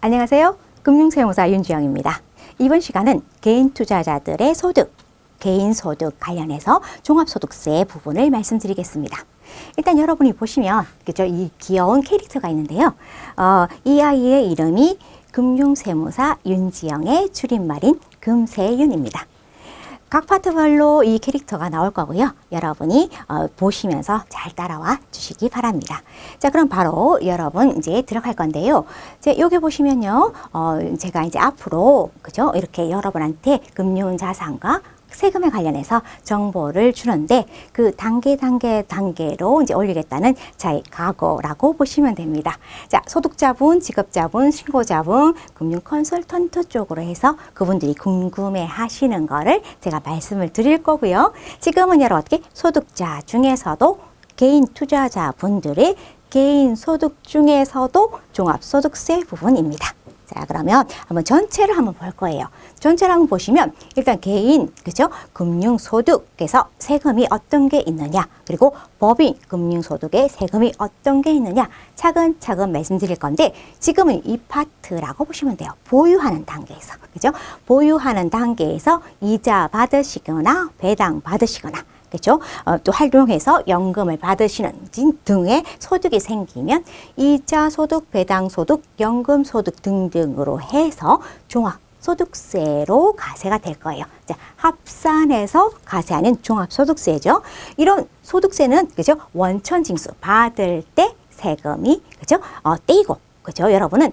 안녕하세요. 금융세무사 윤주영입니다. 이번 시간은 개인 투자자들의 소득, 개인소득 관련해서 종합소득세 부분을 말씀드리겠습니다. 일단 여러분이 보시면 그죠? 이 귀여운 캐릭터가 있는데요. 이 아이의 이름이 금융세무사 윤지영의 줄임말인 금세윤입니다. 각 파트별로 이 캐릭터가 나올 거고요. 여러분이 보시면서 잘 따라와 주시기 바랍니다. 자, 그럼 바로 여러분 이제 들어갈 건데요. 여기 보시면요. 제가 이제 앞으로 그죠? 이렇게 여러분한테 금융자산과 세금에 관련해서 정보를 주는데 그 단계로 이제 올리겠다는 자의 각오라고 보시면 됩니다. 자, 소득자분, 직업자분, 신고자분, 금융 컨설턴트 쪽으로 해서 그분들이 궁금해 하시는 거를 제가 말씀을 드릴 거고요. 지금은 여러분께 소득자 중에서도 개인 투자자분들의 개인 소득 중에서도 종합소득세 부분입니다. 자, 그러면 한번 전체를 한번 볼 거예요. 전체를 한번 보시면 일단 개인, 그죠? 금융소득에서 세금이 어떤 게 있느냐, 그리고 법인 금융소득에 세금이 어떤 게 있느냐 차근차근 말씀드릴 건데 지금은 이 파트라고 보시면 돼요. 보유하는 단계에서, 그죠? 보유하는 단계에서 이자 받으시거나 배당 받으시거나 그렇죠? 또 활용해서 연금을 받으시는 등의 소득이 생기면 이자 소득, 배당 소득, 연금 소득 등등으로 해서 종합소득세로 가세가 될 거예요. 자, 합산해서 가세하는 종합소득세죠. 이런 소득세는 그죠? 원천징수 받을 때 세금이 그죠? 떼이고 그죠? 여러분은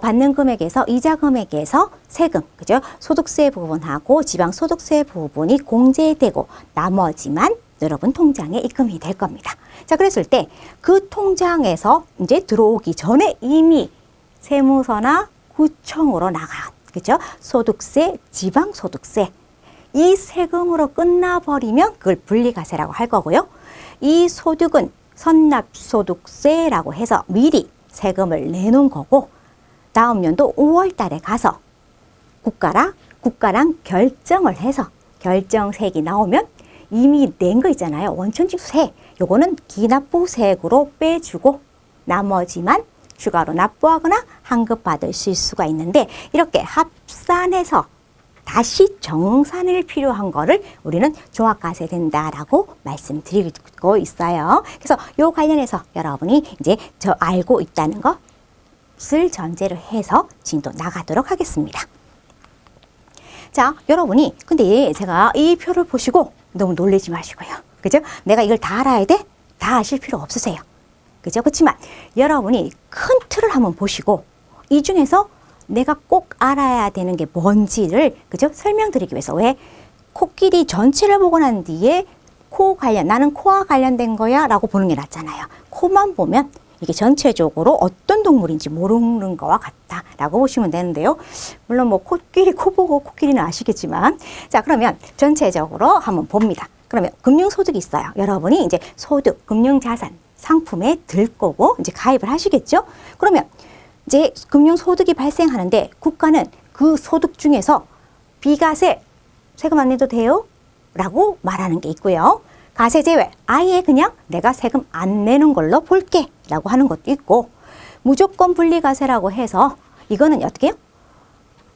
받는 금액에서 이자 금액에서 세금, 그죠? 소득세 부분하고 지방소득세 부분이 공제되고 나머지만 여러분 통장에 입금이 될 겁니다. 자, 그랬을 때 그 통장에서 이제 들어오기 전에 이미 세무서나 구청으로 나간, 그죠? 소득세, 지방소득세 이 세금으로 끝나버리면 그걸 분리과세라고 할 거고요. 이 소득은 선납소득세라고 해서 미리 세금을 내놓은 거고 다음 연도 5월 달에 가서 국가랑 결정을 해서 결정세액이 나오면 이미 낸 거 있잖아요. 원천징수세. 요거는 기납부세액으로 빼주고 나머지만 추가로 납부하거나 환급받으실 수가 있는데 이렇게 합산해서 다시 정산을 필요한 거를 우리는 종합과세 된다라고 말씀드리고 있어요. 그래서 요 관련해서 여러분이 이제 저 알고 있다는 것을 전제로 해서 진도 나가도록 하겠습니다. 자, 여러분이 근데 제가 이 표를 보시고 너무 놀라지 마시고요. 그죠? 내가 이걸 다 알아야 돼? 다 아실 필요 없으세요. 그죠? 그렇지만 여러분이 큰 틀을 한번 보시고 이 중에서 내가 꼭 알아야 되는 게 뭔지를 그죠? 설명드리기 위해서 왜 코끼리 전체를 보고 난 뒤에 나는 코와 관련된 거야 라고 보는 게 낫잖아요. 코만 보면 이게 전체적으로 어떤 동물인지 모르는 거와 같다 라고 보시면 되는데요. 물론 뭐 코끼리 코 보고 코끼리는 아시겠지만 자, 그러면 전체적으로 한번 봅니다. 그러면 금융소득이 있어요. 여러분이 이제 소득, 금융자산 상품에 들 거고 이제 가입을 하시겠죠. 그러면 이제 금융소득이 발생하는데 국가는 그 소득 중에서 비과세 세금 안 내도 돼요? 라고 말하는 게 있고요. 과세 제외 아예 그냥 내가 세금 안 내는 걸로 볼게 라고 하는 것도 있고 무조건 분리과세라고 해서 이거는 어떻게 해요?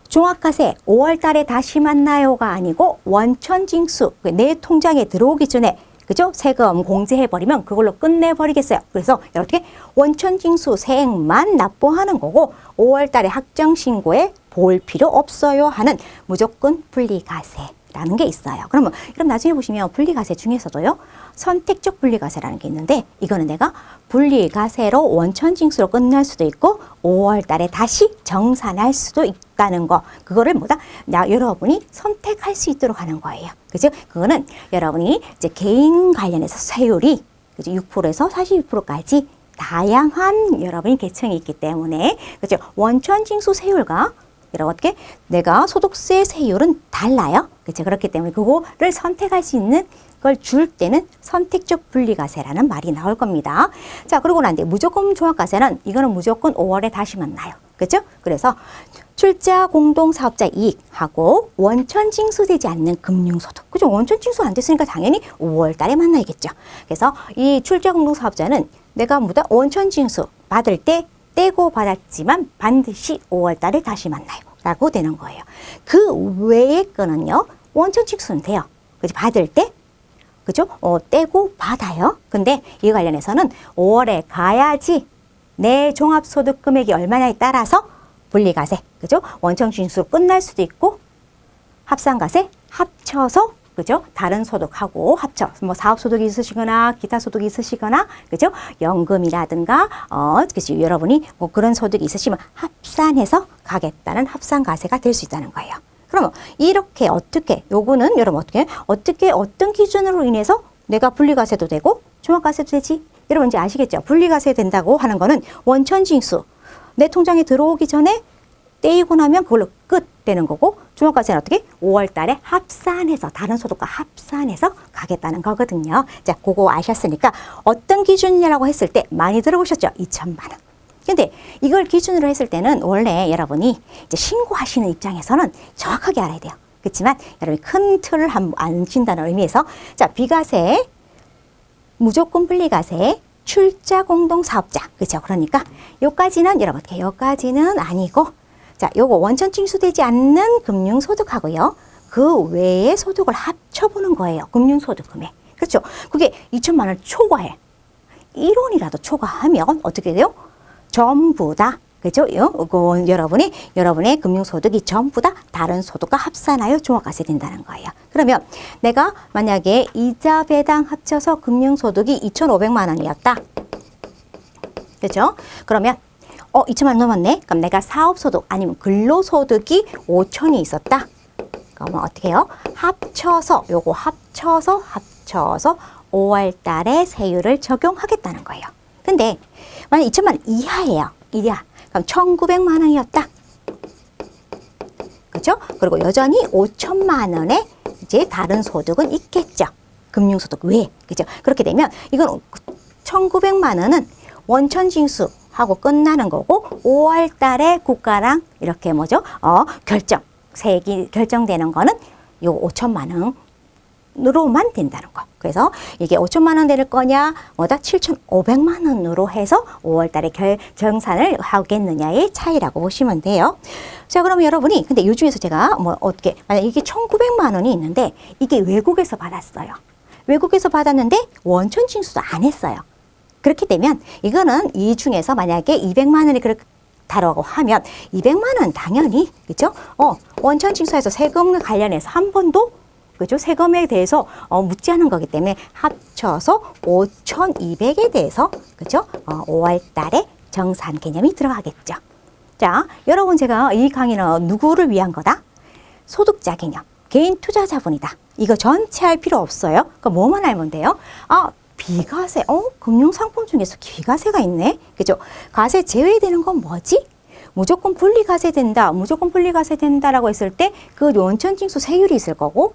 종합과세 5월 달에 다시 만나요가 아니고 원천징수 내 통장에 들어오기 전에 그죠? 세금 공제해버리면 그걸로 끝내버리겠어요. 그래서 이렇게 원천징수 세액만 납부하는 거고 5월 달에 확정신고에 볼 필요 없어요 하는 무조건 분리과세라는 게 있어요. 그럼 나중에 보시면 분리과세 중에서도요. 선택적 분리과세라는 게 있는데 이거는 내가 분리과세로 원천징수로 끝날 수도 있고 5월 달에 다시 정산할 수도 있다는 거. 그거를 여러분이 선택할 수 있도록 하는 거예요. 그죠? 그거는 여러분이 이제 개인 관련해서 세율이 6%에서 42%까지 다양한 여러분이 계층이 있기 때문에 그죠? 원천징수 세율과 이렇게 내가 소득세 세율은 달라요. 그렇죠? 그렇기 때문에 그거를 선택할 수 있는 걸 줄 때는 선택적 분리과세라는 말이 나올 겁니다. 자, 그러고 난 뒤에 무조건 종합과세는 이거는 무조건 5월에 다시 만나요. 그렇죠? 그래서 출자 공동사업자 이익하고 원천징수되지 않는 금융소득. 그죠? 원천징수 안 됐으니까 당연히 5월 달에 만나야겠죠. 그래서 이 출자 공동사업자는 내가 원천징수 받을 때 떼고 받았지만 반드시 5월 달에 다시 만나요. 라고 되는 거예요. 그 외의 거는요, 원천징수는 돼요. 그죠? 받을 때, 그죠? 떼고 받아요. 근데 이 관련해서는 5월에 가야지 내 종합소득 금액이 얼마냐에 따라서 분리과세, 그죠? 원천징수로 끝날 수도 있고, 합산과세 합쳐서, 그죠? 다른 소득하고 합쳐, 뭐 사업소득이 있으시거나 기타 소득이 있으시거나, 그죠? 연금이라든가, 그죠? 여러분이 뭐 그런 소득이 있으시면 합산해서 가겠다는 합산과세가 될 수 있다는 거예요. 그러면 이렇게 어떻게, 요거는 여러분 어떻게 어떤 기준으로 인해서 내가 분리과세도 되고 종합과세도 되지? 여러분 이제 아시겠죠? 분리과세 된다고 하는 거는 원천징수, 내 통장에 들어오기 전에 떼이고 나면 그걸로 끝 되는 거고, 종합과세는 어떻게? 5월 달에 합산해서, 다른 소득과 합산해서 가겠다는 거거든요. 자, 그거 아셨으니까 어떤 기준이라고 했을 때 많이 들어보셨죠? 2천만 원. 근데 이걸 기준으로 했을 때는 원래 여러분이 이제 신고하시는 입장에서는 정확하게 알아야 돼요. 그렇지만 여러분이 큰 틀을 안 친다는 의미에서, 자, 비과세, 무조건 분리과세, 출자 공동 사업자, 그렇죠? 그러니까 요까지는 여러분 어떻게? 요까지는 아니고, 자, 요거 원천 징수되지 않는 금융소득하고요, 그 외의 소득을 합쳐보는 거예요. 금융소득 금액. 그렇죠? 그게 2천만 원 초과해. 1원이라도 초과하면 어떻게 돼요? 전부 다, 그죠? 여러분의 금융소득이 전부 다 다른 소득과 합산하여 종합과세 된다는 거예요. 그러면 내가 만약에 이자 배당 합쳐서 금융소득이 2,500만 원이었다. 그죠? 그러면 2천만 원 넘었네. 그럼 내가 사업소득 아니면 근로소득이 5천이 있었다. 그러면 어떻게 해요? 요거 합쳐서 5월 달에 세율을 적용하겠다는 거예요. 근데 만약 2천만 원 이하예요. 그럼 1,900만 원이었다. 그죠? 그리고 여전히 5천만 원의 이제 다른 소득은 있겠죠. 금융소득 외에. 그죠? 그렇게 되면 이건 1,900만 원은 원천징수 하고 끝나는 거고, 5월 달에 국가랑 이렇게 결정되는 거는 요 5천만 원으로만 된다는 거. 그래서 이게 5천만 원 될 거냐, 7,500만 원으로 해서 5월 달에 정산을 하겠느냐의 차이라고 보시면 돼요. 자, 그러면 여러분이, 근데 이 중에서 제가 만약 이게 1,900만 원이 있는데, 이게 외국에서 받았어요. 외국에서 받았는데 원천징수도 안 했어요. 그렇게 되면 이거는 이 중에서 만약에 200만 원이 그렇다라고 하면 200만 원 당연히, 그죠? 원천징수에서 세금 관련해서 한 번도, 그죠? 세금에 대해서 묻지 않은 거기 때문에 합쳐서 5,200에 대해서, 그죠? 5월 달에 정산 개념이 들어가겠죠. 자, 여러분, 제가 이 강의는 누구를 위한 거다? 소득자 개념, 개인 투자자분이다. 이거 전체 할 필요 없어요. 그럼 뭐만 알면 돼요? 비과세, 금융상품 중에서 비과세가 있네? 그죠? 과세 제외되는 건 뭐지? 무조건 분리과세 된다, 무조건 분리과세 된다라고 했을 때 그 원천징수 세율이 있을 거고,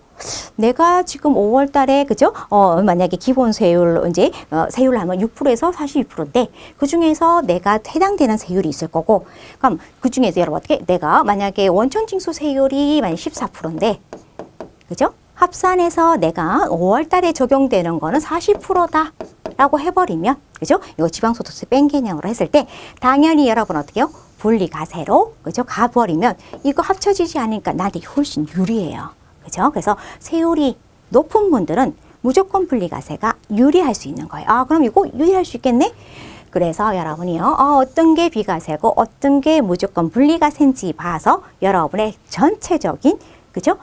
내가 지금 5월 달에, 그죠? 만약에 기본 세율, 이제, 세율을 하면 6%에서 42%인데, 그 중에서 내가 해당되는 세율이 있을 거고, 그럼 그 중에서 여러분 어떻게, 내가 만약에 원천징수 세율이 만약 14%인데, 그죠? 합산해서 내가 5월 달에 적용되는 거는 40%다 라고 해버리면, 그죠? 이거 지방소득세 뺀 개념으로 했을 때 당연히 여러분 어떻게 해요? 분리과세로, 그죠? 가버리면 이거 합쳐지지 않으니까 나한테 훨씬 유리해요. 그죠? 그래서 세율이 높은 분들은 무조건 분리과세가 유리할 수 있는 거예요. 그럼 이거 유리할 수 있겠네? 그래서 여러분이요, 어떤 게 비과세고 어떤 게 무조건 분리과세인지 봐서 여러분의 전체적인, 그죠?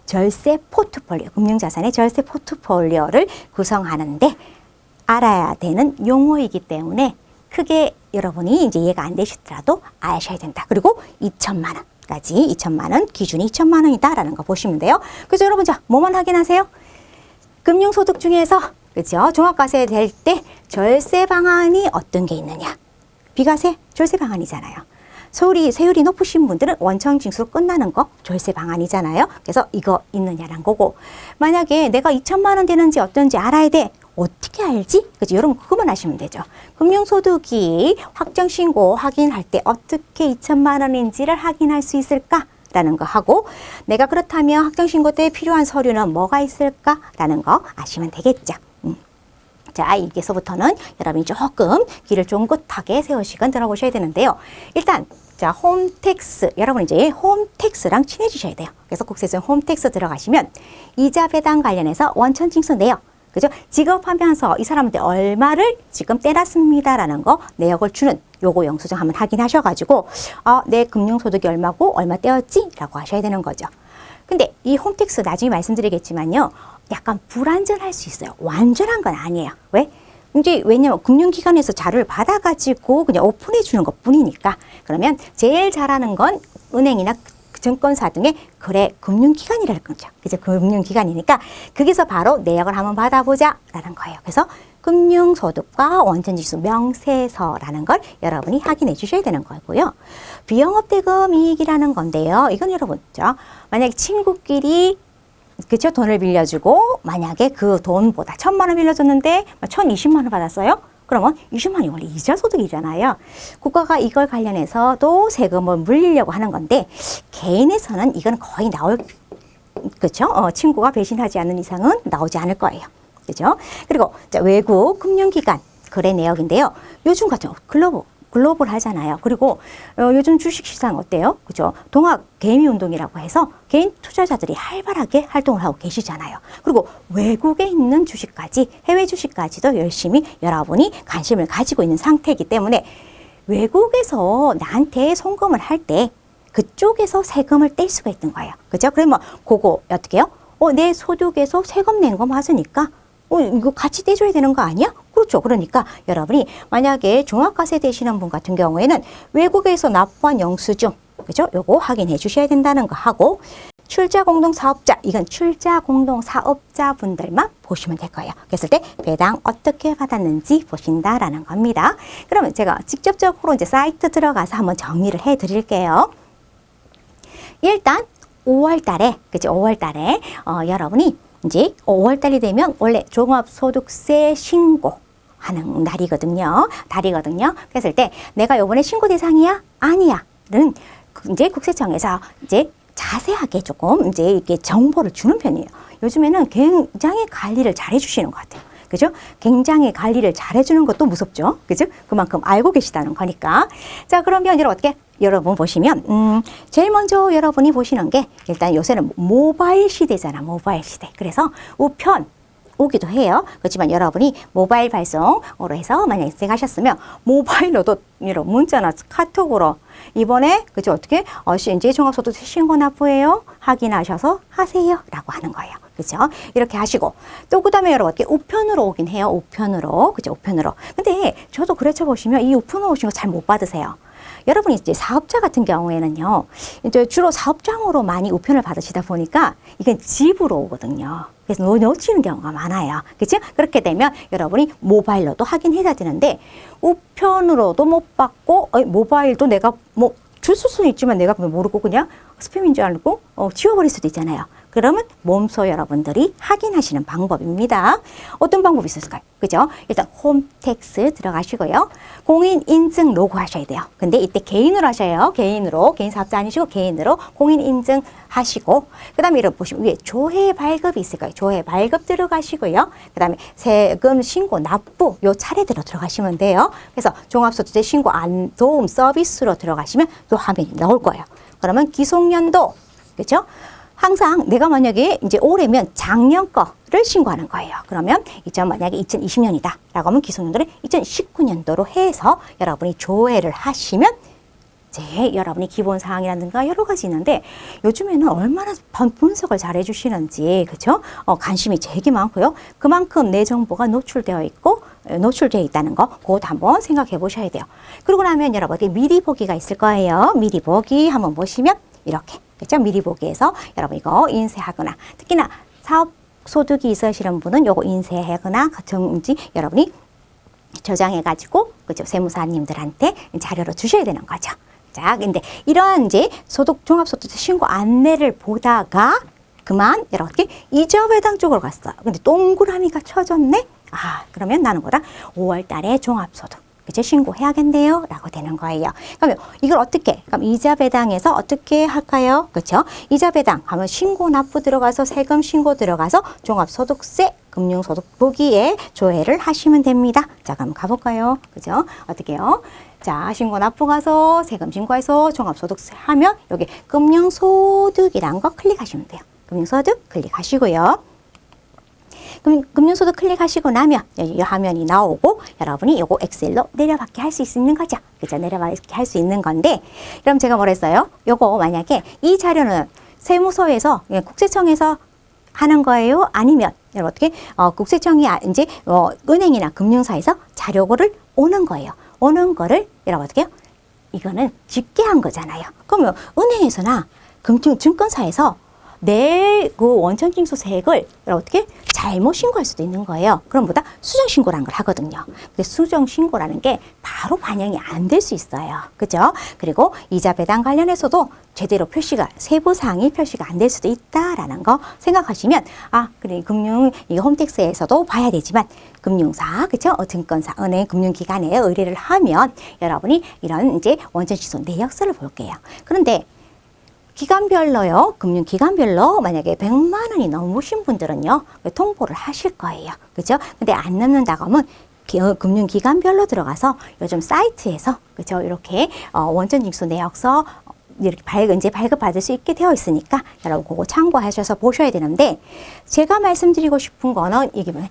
절세 포트폴리오, 금융자산의 절세 포트폴리오를 구성하는데 알아야 되는 용어이기 때문에 크게 여러분이 이제 이해가 안 되시더라도 아셔야 된다. 그리고 2천만 원까지, 2천만 원, 기준이 2천만 원이다라는 거 보시면 돼요. 그래서 여러분, 자, 뭐만 확인하세요? 금융소득 중에서, 그죠? 종합과세 될 때 절세 방안이 어떤 게 있느냐? 비과세, 절세 방안이잖아요. 세율이 높으신 분들은 원천징수로 끝나는 거 절세 방안이잖아요. 그래서 이거 있느냐라는 거고, 만약에 내가 2천만 원 되는지 어떤지 알아야 돼. 어떻게 알지? 그죠? 여러분 그것만 아시면 되죠. 금융소득이 확정신고 확인할 때 어떻게 2천만 원인지를 확인할 수 있을까라는 거 하고, 내가 그렇다면 확정신고 때 필요한 서류는 뭐가 있을까라는 거 아시면 되겠죠. 자, 여기서부터는 여러분이 조금 귀를 쫑긋하게 세우시고 들어보셔야 되는데요. 일단 자, 홈택스, 여러분 이제 홈택스랑 친해지셔야 돼요. 그래서 국세청 홈택스 들어가시면 이자 배당 관련해서 원천징수 내역, 그죠? 지급하면서 이 사람한테 얼마를 지금 떼놨습니다라는 거 내역을 주는 요거 영수증 한번 확인하셔가지고 내 금융소득이 얼마고 얼마 떼었지? 라고 하셔야 되는 거죠. 근데 이 홈택스 나중에 말씀드리겠지만요. 약간 불완전할 수 있어요. 완전한 건 아니에요. 왜? 이제 왜냐면 금융기관에서 자료를 받아가지고 그냥 오픈해 주는 것 뿐이니까. 그러면 제일 잘하는 건 은행이나 증권사 등의 거래 금융기관이라는 거죠. 그죠? 금융기관이니까 거기서 바로 내역을 한번 받아보자 라는 거예요. 그래서 금융소득과 원천징수 명세서라는 걸 여러분이 확인해 주셔야 되는 거고요. 비영업대금 이익이라는 건데요. 이건 여러분, 만약에 친구끼리 그쵸? 돈을 빌려주고 만약에 그 돈보다 1,000만 원 빌려줬는데 1,020만 원 받았어요? 그러면 20만 원이 원래 이자 소득이잖아요. 국가가 이걸 관련해서도 세금을 물리려고 하는 건데 개인에서는 이건 거의 나올 그렇죠? 친구가 배신하지 않는 이상은 나오지 않을 거예요. 그죠? 그리고 자, 외국 금융기관 거래 내역인데요. 요즘 같은 글로벌 하잖아요. 그리고 요즘 주식시장 어때요? 그죠? 동학 개미운동이라고 해서 개인 투자자들이 활발하게 활동을 하고 계시잖아요. 그리고 외국에 있는 주식까지, 해외 주식까지도 열심히 여러분이 관심을 가지고 있는 상태이기 때문에 외국에서 나한테 송금을 할 때 그쪽에서 세금을 뗄 수가 있는 거예요. 그죠? 그러면 그거 어떻게 해요? 내 소득에서 세금 낸 거 맞으니까 이거 같이 떼줘야 되는 거 아니야? 그렇죠. 그러니까 여러분이 만약에 종합과세 되시는 분 같은 경우에는 외국에서 납부한 영수증, 그죠? 요거 확인해 주셔야 된다는 거 하고 출자 공동 사업자, 이건 출자 공동 사업자 분들만 보시면 될 거예요. 그랬을 때 배당 어떻게 받았는지 보신다라는 겁니다. 그러면 제가 직접적으로 이제 사이트 들어가서 한번 정리를 해 드릴게요. 일단 5월 달에, 그죠? 5월 달에 여러분이 이제 5월 달이 되면 원래 종합소득세 신고하는 달이거든요. 그랬을 때 내가 요번에 신고 대상이야? 아니야?는 이제 국세청에서 이제 자세하게 조금 이제 이렇게 정보를 주는 편이에요. 요즘에는 굉장히 관리를 잘 해주시는 것 같아요. 그죠? 굉장히 관리를 잘 해주는 것도 무섭죠. 그죠? 그만큼 알고 계시다는 거니까. 자, 그러면 여러분 보시면, 제일 먼저 여러분이 보시는 게, 일단 요새는 모바일 시대잖아, 모바일 시대. 그래서 우편 오기도 해요. 그렇지만 여러분이 모바일 발송으로 해서 만약에 생각하셨으면, 모바일로도 이런 문자나 카톡으로, 이번에, 그죠? 어떻게? 이제 종합소득세 신고 납부예요? 확인하셔서 하세요. 라고 하는 거예요. 그죠? 이렇게 하시고. 또 그 다음에 여러분, 우편으로 오긴 해요. 우편으로. 그죠? 우편으로. 근데 저도 그래쳐 보시면 이 우편으로 오신 거 잘 못 받으세요. 여러분이 이제 사업자 같은 경우에는요, 이제 주로 사업장으로 많이 우편을 받으시다 보니까 이건 집으로 오거든요. 그래서 놓치는 경우가 많아요. 그렇죠? 그렇게 되면 여러분이 모바일로도 확인해야 되는데 우편으로도 못 받고 모바일도 내가 뭐 줬을 수는 있지만 내가 모르고 그냥 스팸인 줄 알고 지워버릴 수도 있잖아요. 그러면 몸소 여러분들이 확인하시는 방법입니다. 어떤 방법이 있을까요? 그죠? 일단 홈택스 들어가시고요. 공인인증 로그 하셔야 돼요. 근데 이때 개인으로 하셔요. 개인 사업자 아니시고 개인으로 공인인증 하시고 그 다음에 이렇게 보시면 위에 조회 발급이 있을 거예요. 조회 발급 들어가시고요. 그 다음에 세금 신고 납부 요 차례대로 들어가시면 돼요. 그래서 종합소득세 신고 도움 서비스로 들어가시면 요 화면이 나올 거예요. 그러면 기속연도, 그렇죠? 항상 내가 만약에 이제 올해면 작년 거를 신고하는 거예요. 그러면 만약에 2020년이다 라고 하면 기속연도를 2019년도로 해서 여러분이 조회를 하시면 이제 여러분이 기본 사항이라든가 여러 가지 있는데 요즘에는 얼마나 분석을 잘 해주시는지, 그렇죠? 관심이 되게 많고요. 그만큼 내 정보가 노출되어 있다는 거, 그것도 한번 생각해 보셔야 돼요. 그러고 나면 여러분 미리 보기가 있을 거예요. 미리 보기 한번 보시면 이렇게, 그렇죠? 미리 보기에서 여러분 이거 인쇄하거나 특히나 사업 소득이 있으시는 분은 요거 인쇄하거나 같은지 여러분이 저장해가지고, 그죠? 세무사님들한테 자료로 주셔야 되는 거죠. 자, 근데 이러한 이제 종합소득세 신고 안내를 보다가 그만 이렇게 이자배당 쪽으로 갔어요. 근데 동그라미가 쳐졌네? 그러면 나는 뭐다? 5월 달에 종합소득. 그죠? 신고해야겠네요. 라고 되는 거예요. 그러면 이걸 그럼 이자배당에서 어떻게 할까요? 그렇죠? 이자배당 하면 신고 납부 들어가서 세금 신고 들어가서 종합소득세 금융소득 보기에 조회를 하시면 됩니다. 자, 그럼 가볼까요? 그죠? 어떻게요? 자, 신고 납부 가서 세금 신고해서 종합소득세 하면 여기 금융소득이란 거 클릭하시면 돼요. 금융소득 클릭하시고요. 금융소득 클릭하시고 나면 이 화면이 나오고 여러분이 요거 엑셀로 내려받기 할 수 있는 거죠. 그죠? 내려받기 할 수 있는 건데, 그럼 제가 뭐랬어요? 요거 만약에 이 자료는 세무서에서 국세청에서 하는 거예요? 아니면 여러분 어떻게 국세청이 이제 은행이나 금융사에서 자료를 오는 거예요. 오는 거를 여러분 어떻게 해요? 이거는 집계한 거잖아요. 그러면 은행에서나 증권사에서 내 그 원천징수세액을 어떻게 잘못 신고할 수도 있는 거예요. 그럼 보다 수정신고라는 걸 하거든요. 근데 수정신고라는 게 바로 반영이 안 될 수 있어요. 그죠? 그리고 이자 배당 관련해서도 제대로 표시가, 세부사항이 표시가 안 될 수도 있다라는 거 생각하시면, 그래, 이 홈택스에서도 봐야 되지만, 금융사, 그죠? 증권사, 은행, 금융기관에 의뢰를 하면 여러분이 이런 이제 원천징수 내역서를 볼게요. 그런데 기간별로요. 금융기관별로 만약에 100만 원이 넘으신 분들은요. 통보를 하실 거예요. 그죠? 근데 안 넘는다고 하면 금융기관별로 들어가서 요즘 사이트에서 그죠? 이렇게 원천징수 내역서 이렇게 이제 발급받을 수 있게 되어 있으니까 여러분 그거 참고하셔서 보셔야 되는데, 제가 말씀드리고 싶은 거는 이게 뭐냐?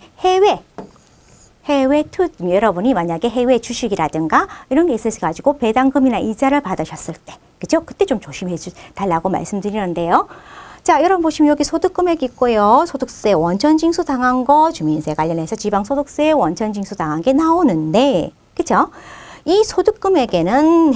여러분이 만약에 해외 주식이라든가 이런 게 있으셔가지고 배당금이나 이자를 받으셨을 때, 그죠? 그때 좀 조심해 달라고 말씀드리는데요. 자, 여러분 보시면 여기 소득금액 있고요. 소득세 원천징수 당한 거, 주민세 관련해서 지방소득세 원천징수 당한 게 나오는데, 그죠? 이 소득금액에는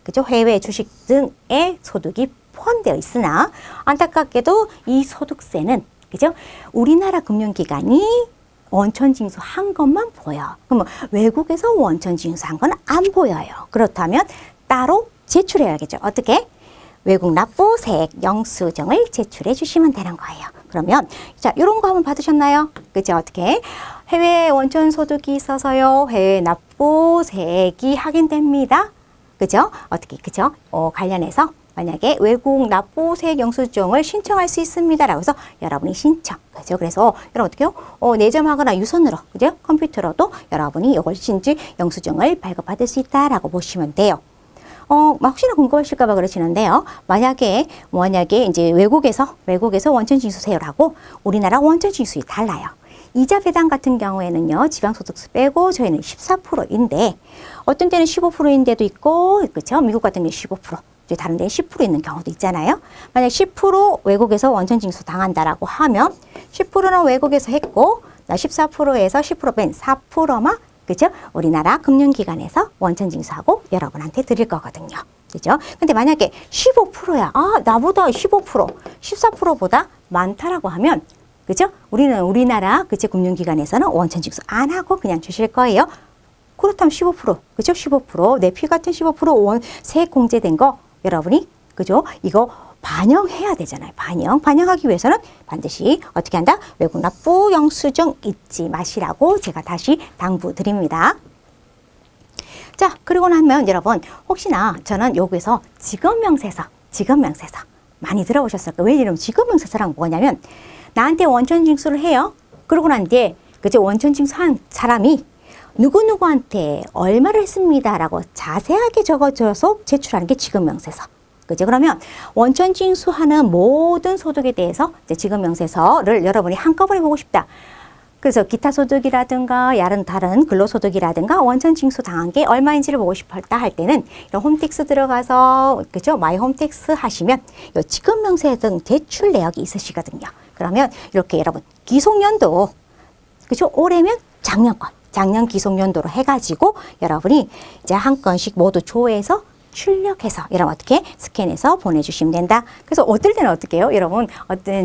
그죠? 해외 주식 등의 소득이 포함되어 있으나, 안타깝게도 이 소득세는, 그죠? 우리나라 금융기관이 원천징수 한 것만 보여. 그러면 외국에서 원천징수 한 건 안 보여요. 그렇다면 따로 제출해야겠죠. 어떻게? 외국 납부 세액 영수증을 제출해 주시면 되는 거예요. 그러면 자, 이런 거 한번 받으셨나요? 그죠? 어떻게? 해외 원천 소득이 있어서요. 해외 납부 세액이 확인됩니다. 그죠? 어떻게? 그죠? 관련해서 만약에 외국 납부 세액 영수증을 신청할 수 있습니다라고 해서 여러분이 신청. 그죠? 그래서 여러분 어떻게요? 내점하거나 유선으로, 그죠? 컴퓨터로도 여러분이 이걸 영수증을 발급받을 수 있다라고 보시면 돼요. 혹시나 궁금하실까봐 그러시는데요. 만약에 이제 외국에서 원천징수세를 하고 우리나라 원천징수이 달라요. 이자 배당 같은 경우에는요, 지방소득세 빼고 저희는 14%인데, 어떤 때는 15%인데도 있고, 그렇죠? 미국 같은 경우 15%, 다른 데 10% 있는 경우도 있잖아요. 만약 10% 외국에서 원천징수 당한다라고 하면 10%는 외국에서 했고, 14%에서 10% 뺀 4%만 그죠? 우리나라 금융기관에서 원천징수하고 여러분한테 드릴 거거든요. 그죠? 근데 만약에 15%야. 나보다 15%, 14%보다 많다라고 하면, 그죠? 우리나라, 그죠? 금융기관에서는 원천징수 안 하고 그냥 주실 거예요. 그렇다면 15%, 그죠? 15%, 내 피 같은 15% 세액 공제된 거 여러분이, 그죠? 이거 반영해야 되잖아요. 반영하기 위해서는 반드시 어떻게 한다? 외국 납부 영수증 잊지 마시라고 제가 다시 당부드립니다. 자, 그리고 나면 여러분, 혹시나 저는 여기서 직업명세서 많이 들어보셨을 거예요. 왜냐면 직업명세서랑 뭐냐면, 나한테 원천징수를 해요. 그러고 난 뒤에 그죠? 원천징수한 사람이 누구누구한테 얼마를 했습니다라고 자세하게 적어줘서 제출하는 게 직업명세서. 그죠? 그러면 원천징수하는 모든 소득에 대해서 이제 직업명세서를 여러분이 한꺼번에 보고 싶다. 그래서 기타 소득이라든가 다른 근로소득이라든가 원천징수 당한 게 얼마인지를 보고 싶었다 할 때는 이런 홈택스 들어가서, 그죠? 마이 홈택스 하시면 이 직업명세 등 제출 내역이 있으시거든요. 그러면 이렇게 여러분 기속연도, 그죠? 올해면 작년 기속연도로 해가지고 여러분이 이제 한 건씩 모두 조회해서 출력해서 여러분 어떻게 스캔해서 보내주시면 된다. 그래서 어떨 때는 어떻게 해요? 여러분,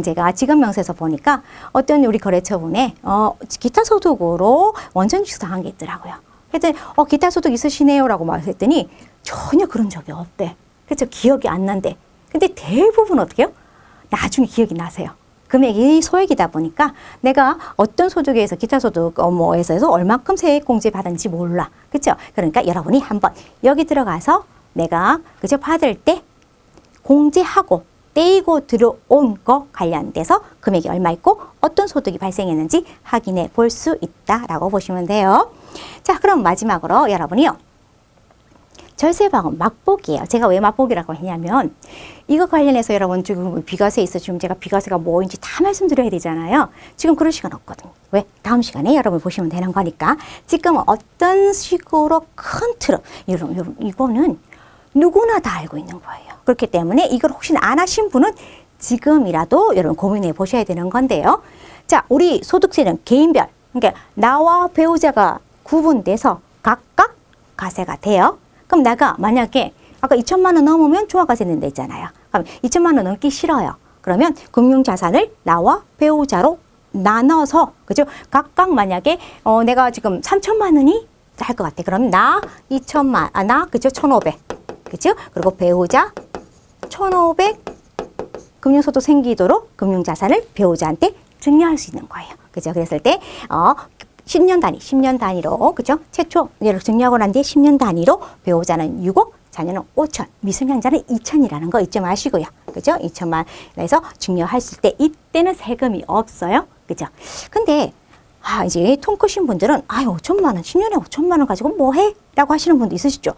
제가 직업명세서 보니까 어떤 우리 거래처분에 기타 소득으로 원천징수 당한 게 있더라고요. 그랬더니 기타 소득 있으시네요 라고 말했더니 전혀 그런 적이 없대. 그래서 기억이 안 난대. 근데 대부분 어떻게 해요? 나중에 기억이 나세요. 금액이 소액이다 보니까 내가 어떤 소득에서 기타 소득 에서 얼마큼 세액 공제 받은지 몰라. 그렇죠? 그러니까 여러분이 한번 여기 들어가서 내가 그죠? 받을 때 공제하고 떼이고 들어온 거 관련돼서 금액이 얼마 있고 어떤 소득이 발생했는지 확인해 볼 수 있다라고 보시면 돼요. 자, 그럼 마지막으로 여러분이요. 절세방은 맛보기예요. 제가 왜 맛보기라고 했냐면 이거 관련해서 여러분 지금 비과세 있어 지금 제가 비과세가 뭐인지 다 말씀드려야 되잖아요. 지금 그럴 시간 없거든요. 왜? 다음 시간에 여러분 보시면 되는 거니까 지금은 어떤 식으로 큰 틀은 여러분 이거는 누구나 다 알고 있는 거예요. 그렇기 때문에 이걸 혹시 안 하신 분은 지금이라도 여러분 고민해 보셔야 되는 건데요. 자, 우리 소득세는 개인별, 그러니까 나와 배우자가 구분돼서 각각 과세가 돼요. 그럼 내가 만약에 아까 2천만 원 넘으면 초과과세 낸다 했잖아요. 그럼 2천만 원 넘기 싫어요. 그러면 금융자산을 나와 배우자로 나눠서, 그죠? 각각 만약에 내가 지금 3천만 원이 할 것 같아. 그럼 나 2천만, 나 그죠? 1,500, 그죠? 그리고 배우자 1,500 금융소득 생기도록 금융자산을 배우자한테 증여할 수 있는 거예요. 그죠? 그랬을 때 10년 단위로, 그죠? 최초 증여하고 난 뒤에 10년 단위로 배우자는 6억, 자녀는 5천, 미성년자는 2천이라는 거 잊지 마시고요. 그죠? 2천만 에서 증여했을 때 이때는 세금이 없어요. 그죠? 근데 이제 통 크신 분들은 5천만 원, 10년에 5천만 원 가지고 뭐 해? 라고 하시는 분도 있으시죠.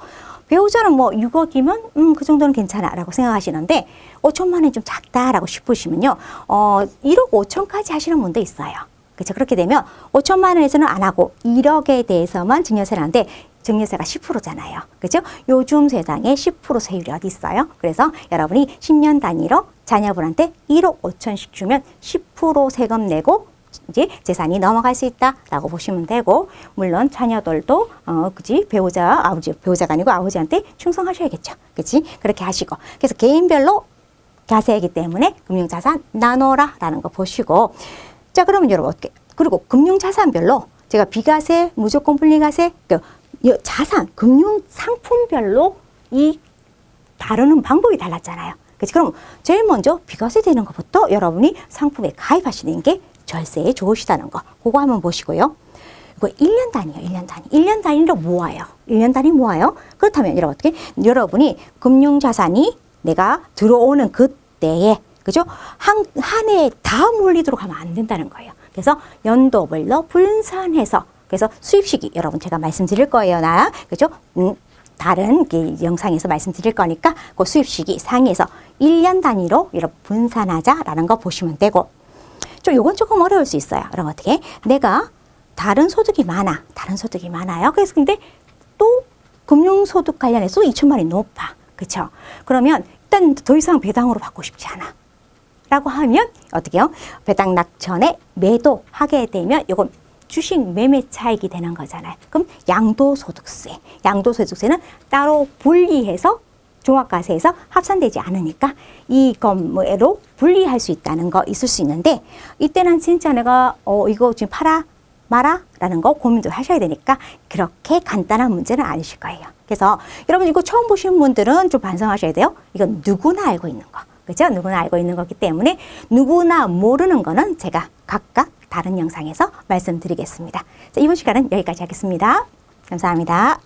배우자는 뭐 6억이면 그 정도는 괜찮아 라고 생각하시는데 5천만 원이 좀 작다라고 싶으시면요. 1억 5천까지 하시는 분도 있어요. 그렇죠. 그렇게 되면 5천만 원에서는 안 하고 1억에 대해서만 증여세를 하는데 증여세가 10%잖아요. 그렇죠? 요즘 세상에 10% 세율이 어디 있어요? 그래서 여러분이 10년 단위로 자녀분한테 1억 5천씩 주면 10% 세금 내고 이제 재산이 넘어갈 수 있다라고 보시면 되고, 물론 자녀들도 그지 배우자가 아니고 아버지한테 충성하셔야겠죠. 그렇지? 그렇게 하시고, 그래서 개인별로 과세이기 때문에 금융자산 나눠라라는 거 보시고, 자, 그러면 여러분 어떻게? 그리고 금융자산별로 제가 비과세, 무조건 분리과세, 자산, 금융 상품별로 이 다루는 방법이 달랐잖아요. 그렇지? 그럼 제일 먼저 비과세 되는 것부터 여러분이 상품에 가입하시는 게 절세에 좋으시다는 거. 그거 한번 보시고요. 이거 1년 단위예요. 1년 단위. 1년 단위로 모아요. 1년 단위 모아요. 그렇다면 여러분 어떻게? 여러분이 금융자산이 내가 들어오는 그때에, 그죠? 한 해에 다 몰리도록 하면 안 된다는 거예요. 그래서 연도별로 분산해서, 그래서 수입 시기 여러분 제가 말씀드릴 거예요. 그죠? 다른 영상에서 말씀드릴 거니까 그 수입 시기 상에서 1년 단위로 여러분 분산하자라는 거 보시면 되고, 요건 조금 어려울 수 있어요. 그럼 어떻게? 내가 다른 소득이 많아요. 그래서 근데 또 금융소득 관련해서 2천만 원이 높아. 그쵸? 그러면 일단 더 이상 배당으로 받고 싶지 않아. 라고 하면 어떻게 해요? 배당 낙천에 매도하게 되면 요건 주식 매매 차익이 되는 거잖아요. 그럼 양도소득세는 따로 분리해서 종합과세에서 합산되지 않으니까 이것으로 분리할 수 있다는 거 있을 수 있는데, 이때는 진짜 내가 이거 지금 팔아 마라 라는 거 고민도 하셔야 되니까 그렇게 간단한 문제는 아니실 거예요. 그래서 여러분 이거 처음 보시는 분들은 좀 반성하셔야 돼요. 이건 누구나 알고 있는 거, 그죠? 누구나 알고 있는 거기 때문에 누구나 모르는 거는 제가 각각 다른 영상에서 말씀드리겠습니다. 자, 이번 시간은 여기까지 하겠습니다. 감사합니다.